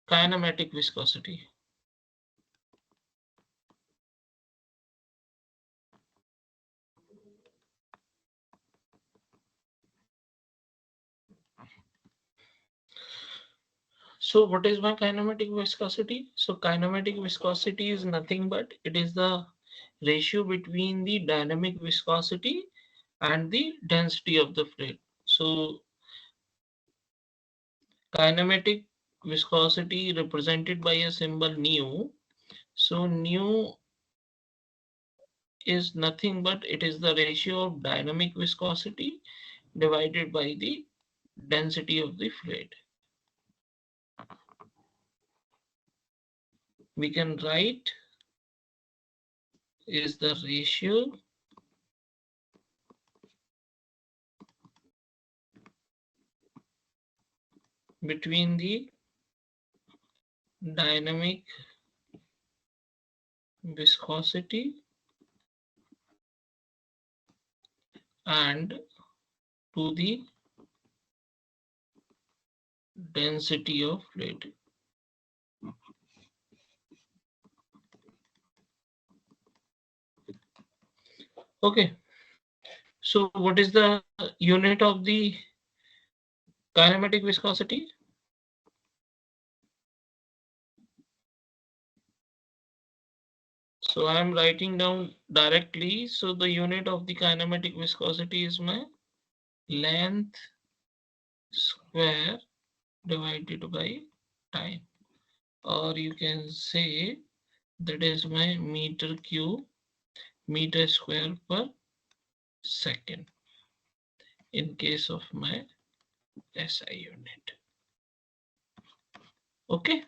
kinematic viscosity. So what is my kinematic viscosity? So kinematic viscosity is nothing but it is the ratio between the dynamic viscosity and the density of the fluid. So kinematic viscosity represented by a symbol nu. So nu is nothing but it is the ratio of dynamic viscosity divided by the density of the fluid. We can write is the ratio between the dynamic viscosity and to the density of fluid. Okay, so what is the unit of the kinematic viscosity? So I am writing down directly. So the unit of the kinematic viscosity is my length square divided by time, or you can say that is my meter cube, meter square per second in case of my SI unit. Okay.